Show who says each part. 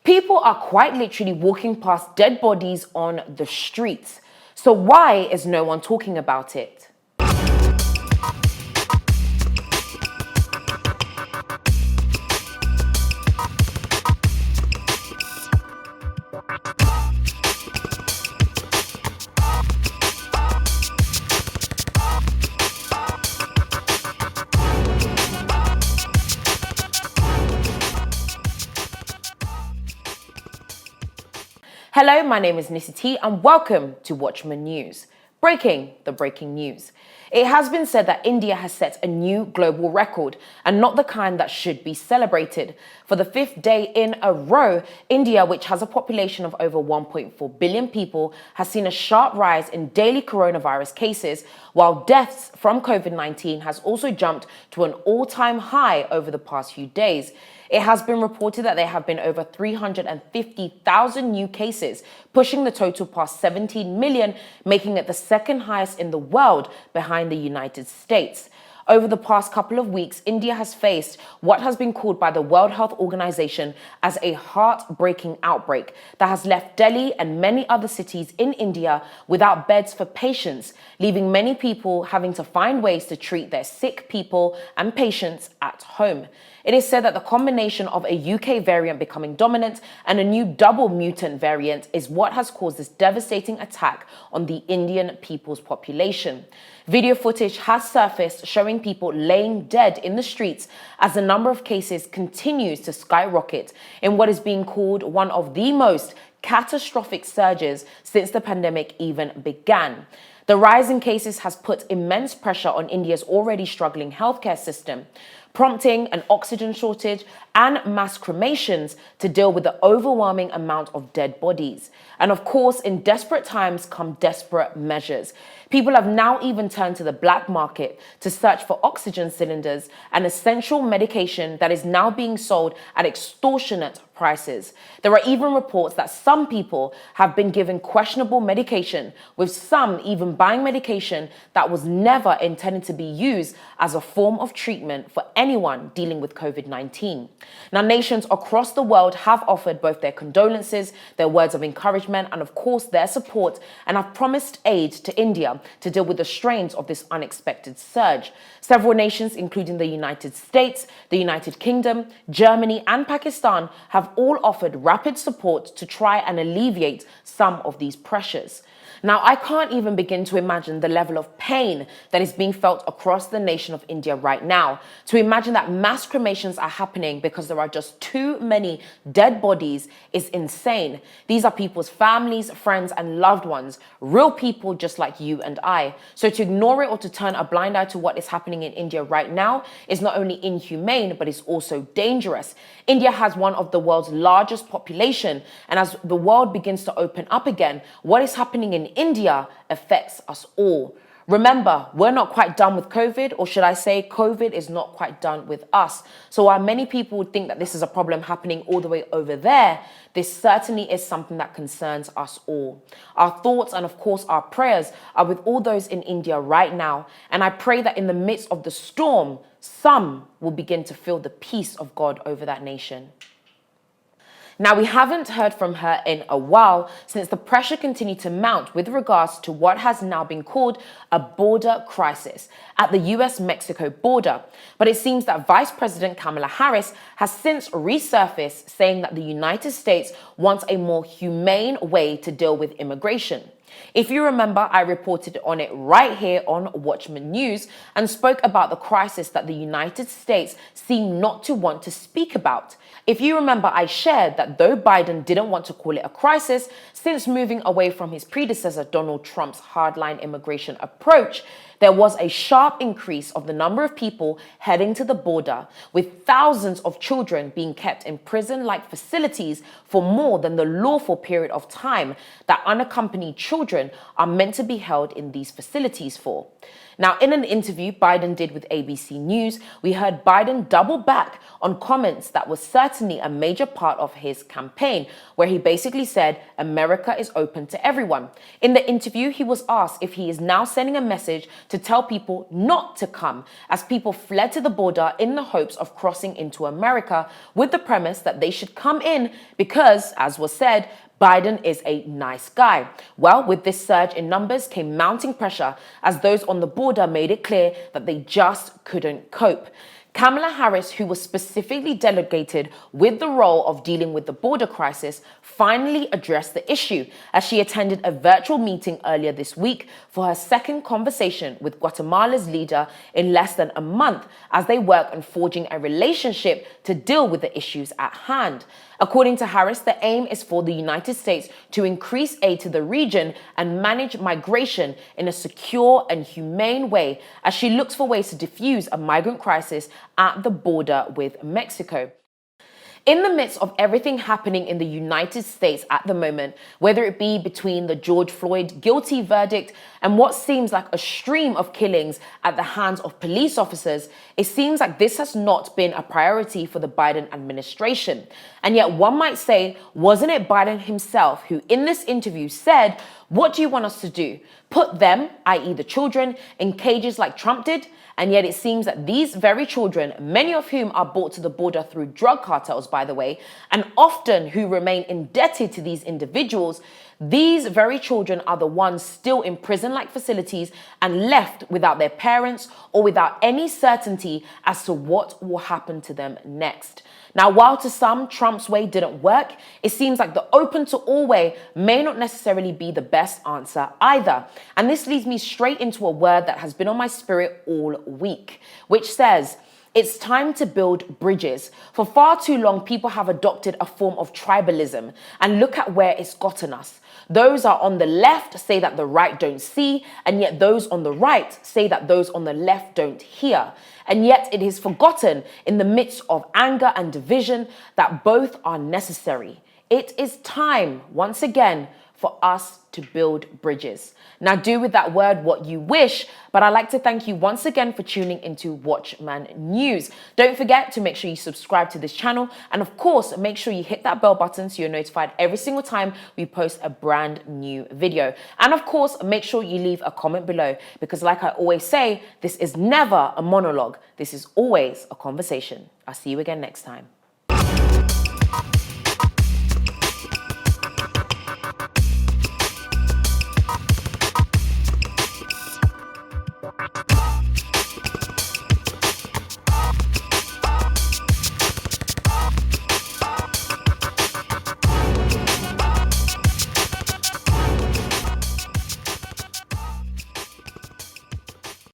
Speaker 1: People are quite literally walking past dead bodies on the streets. So why is no one talking about it? Hello, my name is Nissy Tee and welcome to Watchman News. Breaking the breaking news. It has been said that India has set a new global record, and not the kind that should be celebrated. For the 5th day in a row, India, which has a population of over 1.4 billion people, has seen a sharp rise in daily coronavirus cases, while deaths from COVID-19 has also jumped to an all-time high over the past few days. It has been reported that there have been over 350,000 new cases, pushing the total past 17 million, making it the second highest in the world behind the United States. Over the past couple of weeks, India has faced what has been called by the World Health Organization as a heartbreaking outbreak that has left Delhi and many other cities in India without beds for patients, leaving many people having to find ways to treat their sick people and patients at home. It is said that the combination of a UK variant becoming dominant and a new double mutant variant is what has caused this devastating attack on the Indian people's population. Video footage has surfaced showing people laying dead in the streets as the number of cases continues to skyrocket in what is being called one of the most catastrophic surges since the pandemic even began. The rise in cases has put immense pressure on India's already struggling healthcare system, prompting an oxygen shortage and mass cremations to deal with the overwhelming amount of dead bodies. And of course, in desperate times come desperate measures. People have now even turned to the black market to search for oxygen cylinders, an essential medication that is now being sold at extortionate prices. There are even reports that some people have been given questionable medication, with some even buying medication that was never intended to be used as a form of treatment for anyone dealing with COVID-19. Now, nations across the world have offered both their condolences, their words of encouragement, and of course their support, and have promised aid to India to deal with the strains of this unexpected surge. Several nations, including the United States, the United Kingdom, Germany, and Pakistan, have all offered rapid support to try and alleviate some of these pressures. Now, I can't even begin to imagine the level of pain that is being felt across the nation of India right now. To imagine that mass cremations are happening because there are just too many dead bodies is insane. These are people's families, friends, and loved ones, real people just like you and I. So to ignore it or to turn a blind eye to what is happening in India right now is not only inhumane, but is also dangerous. India has one of the world's largest population, and as the world begins to open up again, what is happening in India affects us all. Remember, we're not quite done with COVID, or should I say COVID is not quite done with us. So while many people would think that this is a problem happening all the way over there, this certainly is something that concerns us all. Our thoughts and of course our prayers are with all those in India right now. And I pray that in the midst of the storm, some will begin to feel the peace of God over that nation. Now, we haven't heard from her in a while since the pressure continued to mount with regards to what has now been called a border crisis at the US-Mexico border. But it seems that Vice President Kamala Harris has since resurfaced, saying that the United States wants a more humane way to deal with immigration. If you remember, I reported on it right here on Watchman News and spoke about the crisis that the United States seem not to want to speak about. If you remember, I shared that though Biden didn't want to call it a crisis, since moving away from his predecessor Donald Trump's hardline immigration approach, there was a sharp increase of the number of people heading to the border, with thousands of children being kept in prison-like facilities for more than the lawful period of time that unaccompanied children are meant to be held in these facilities for. Now, in an interview Biden did with ABC News, we heard Biden double back on comments that was certainly a major part of his campaign, where he basically said America is open to everyone. In the interview, he was asked if he is now sending a message to tell people not to come, as people fled to the border in the hopes of crossing into America with the premise that they should come in because, as was said, Biden is a nice guy. Well, with this surge in numbers came mounting pressure as those on the border made it clear that they just couldn't cope. Kamala Harris, who was specifically delegated with the role of dealing with the border crisis, finally addressed the issue as she attended a virtual meeting earlier this week for her second conversation with Guatemala's leader in less than a month as they work on forging a relationship to deal with the issues at hand. According to Harris, the aim is for the United States to increase aid to the region and manage migration in a secure and humane way as she looks for ways to defuse a migrant crisis at the border with Mexico. In the midst of everything happening in the United States at the moment, whether it be between the George Floyd guilty verdict and what seems like a stream of killings at the hands of police officers, it seems like this has not been a priority for the Biden administration. And yet one might say, wasn't it Biden himself who in this interview said, "What do you want us to do? Put them, i.e. the children, in cages like Trump did?" And yet it seems that these very children, many of whom are brought to the border through drug cartels, by the way, and often who remain indebted to these individuals, these very children are the ones still in prison-like facilities and left without their parents or without any certainty as to what will happen to them next. Now, while to some Trump's way didn't work, it seems like the open to all way may not necessarily be the best answer either. And this leads me straight into a word that has been on my spirit all week, which says, it's time to build bridges. For far too long, people have adopted a form of tribalism, and look at where it's gotten us. Those are on the left say that the right don't see, and yet those on the right say that those on the left don't hear. And yet it is forgotten in the midst of anger and division that both are necessary. It is time, once again, for us to build bridges. Now, do with that word what you wish, but I'd like to thank you once again for tuning into Watchman News. Don't forget to make sure you subscribe to this channel, and of course, make sure you hit that bell button so you're notified every single time we post a brand new video. And of course, make sure you leave a comment below, because like I always say, this is never a monologue. This is always a conversation. I'll see you again next time.